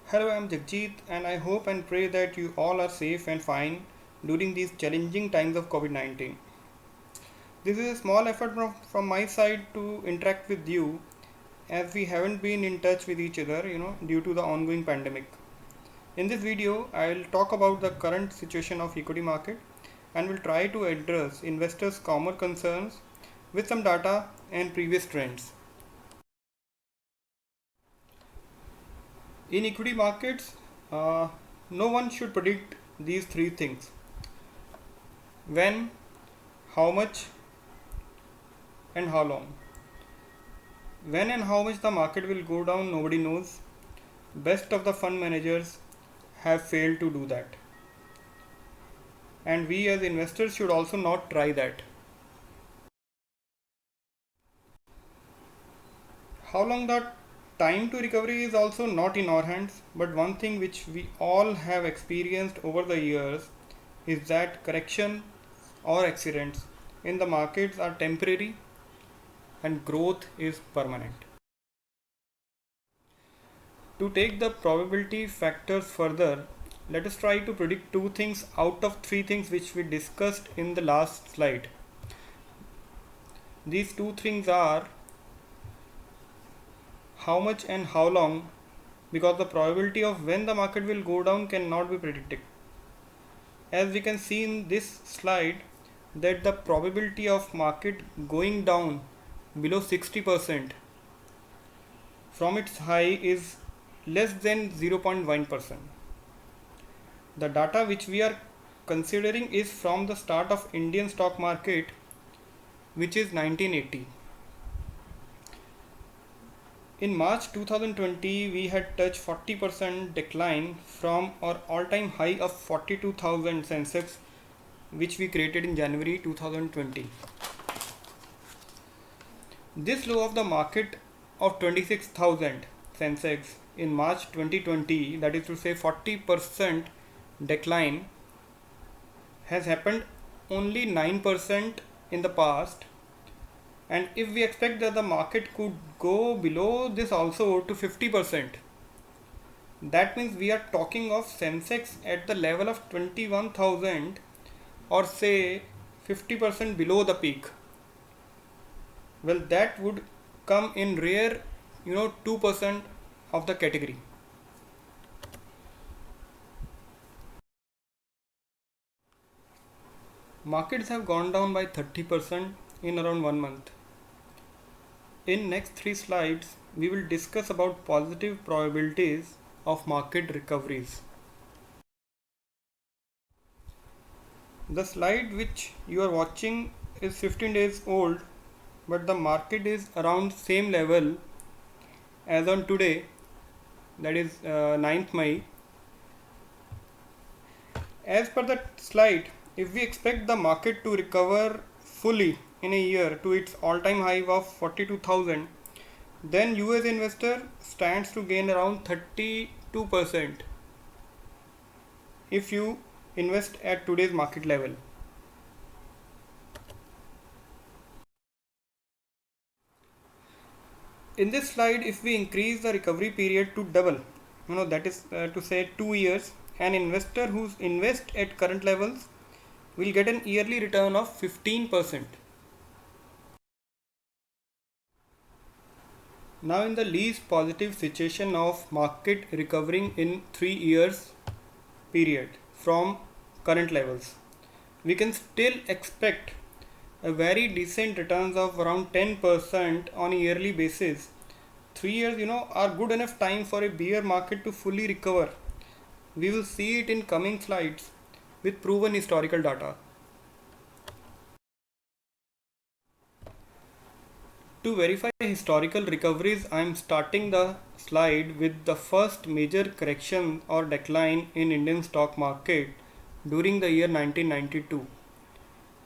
Hello, I'm Jagjit, and I hope and pray that you all are safe and fine during these challenging times of COVID 19. This is a small effort from my side to interact with you as we haven't been in touch with each other, due to the ongoing pandemic. In this video, I'll talk about the current situation of equity market and will try to address investors' common concerns with some data and previous trends. In equity markets, no one should predict these three things: when, how much, and how long. When and how much the market will go down, nobody knows. Best of the fund managers have failed to do that. And we as investors should also not try that. How long the time to recovery is also not in our hands, but one thing which we all have experienced over the years is that correction or accidents in the markets are temporary and growth is permanent. To take the probability factors further, let us try to predict two things out of three things which we discussed in the last slide. These two things are how much and how long, because the probability of when the market will go down cannot be predicted. As we can see in this slide, that the probability of market going down below 60% from its high is less than 0.1%. The data which we are considering is from the start of Indian stock market, which is 1980. In March 2020, we had touched 40% decline from our all-time high of 42,000 Sensex, which we created in January 2020. This low of the market of 26,000 Sensex in March 2020, that is to say 40% decline, has happened only 9% in the past, and if we expect that the market could go below this also to 50%, that means we are talking of Sensex at the level of 21,000, or say 50% below the peak. Well, that would come in rare 2% of the category. Markets have gone down by 30% in around 1 month. In next three slides, we will discuss about positive probabilities of market recoveries. The slide which you are watching is 15 days old, but the market is around same level as on today, that is 9th May. As per the slide, if we expect the market to recover fully in a year to its all-time high of 42,000, then US investor stands to gain around 32% if you invest at today's market level. In this slide, if we increase the recovery period to double, that is to say 2 years, an investor who invests at current levels will get an yearly return of 15%. Now, in the least positive situation of market recovering in 3 years period from current levels, we can still expect a very decent returns of around 10% on a yearly basis. 3 years are good enough time for a bear market to fully recover. We will see it in coming slides with proven historical data. To verify historical recoveries, I am starting the slide with the first major correction or decline in Indian stock market during the year 1992,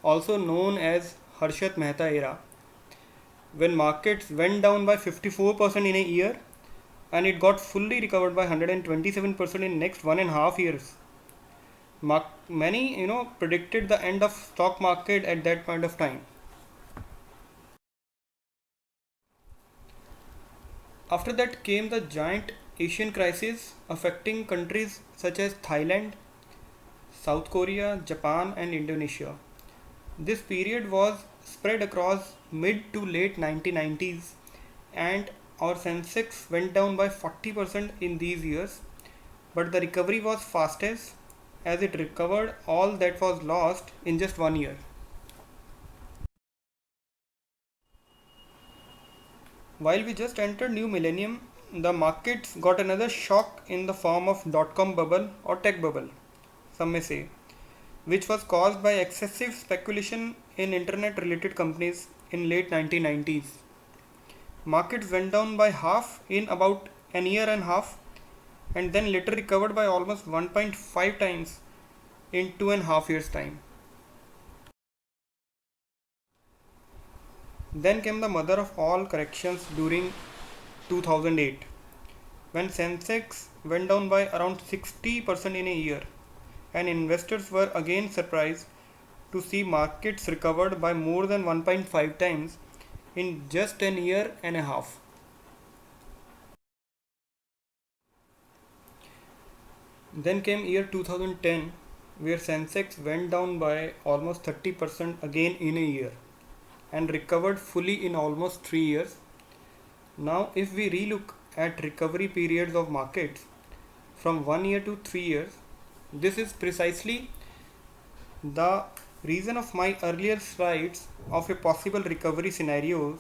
also known as Harshad Mehta era, when markets went down by 54% in a year and it got fully recovered by 127% in next 1.5 years. Many predicted the end of stock market at that point of time. After that came the giant Asian crisis affecting countries such as Thailand, South Korea, Japan, and Indonesia. This period was spread across mid to late 1990s, and our Sensex went down by 40% in these years, but the recovery was fastest as it recovered all that was lost in just 1 year. While we just entered new millennium, the markets got another shock in the form of dot-com bubble or tech bubble, some may say, which was caused by excessive speculation in internet related companies in late 1990s. Markets went down by half in about an year and a half, and then later recovered by almost 1.5 times in 2.5 years' time. Then came the mother of all corrections during 2008, when Sensex went down by around 60% in a year, and investors were again surprised to see markets recovered by more than 1.5 times in just an year and a half. Then came year 2010, where Sensex went down by almost 30% again in a year and recovered fully in almost 3 years. Now, if we relook at recovery periods of markets from 1 year to 3 years, this is precisely the reason of my earlier slides of a possible recovery scenarios,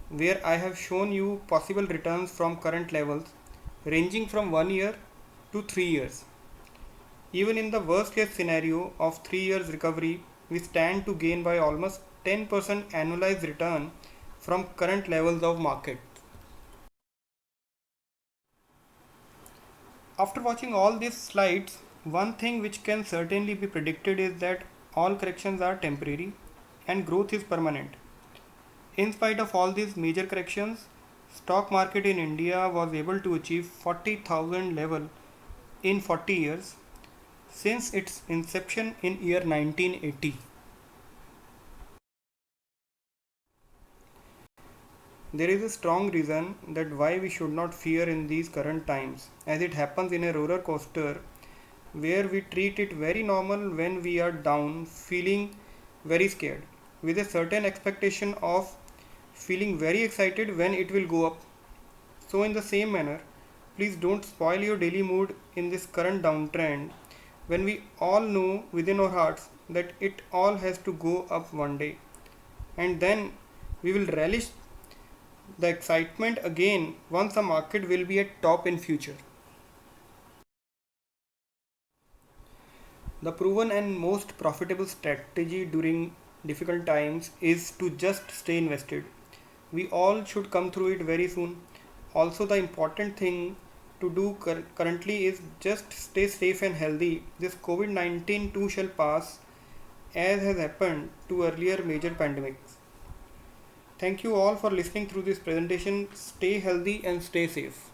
where I have shown you possible returns from current levels ranging from 1 year to 3 years. Even in the worst case scenario of 3 years recovery, we stand to gain by almost 10% annualized return from current levels of market. After watching all these slides, one thing which can certainly be predicted is that all corrections are temporary and growth is permanent. In spite of all these major corrections, stock market in India was able to achieve 40,000 level in 40 years since its inception in year 1980. There is a strong reason that why we should not fear in these current times, as it happens in a roller coaster where we treat it very normal when we are down, feeling very scared, with a certain expectation of feeling very excited when it will go up. So, in the same manner, please don't spoil your daily mood in this current downtrend when we all know within our hearts that it all has to go up one day, and then we will relish the excitement again once the market will be at top in future. The proven and most profitable strategy during difficult times is to just stay invested. We all should come through it very soon. Also, the important thing to do currently is just stay safe and healthy. This COVID-19 too shall pass, as has happened to earlier major pandemics. Thank you all for listening through this presentation. Stay healthy and stay safe.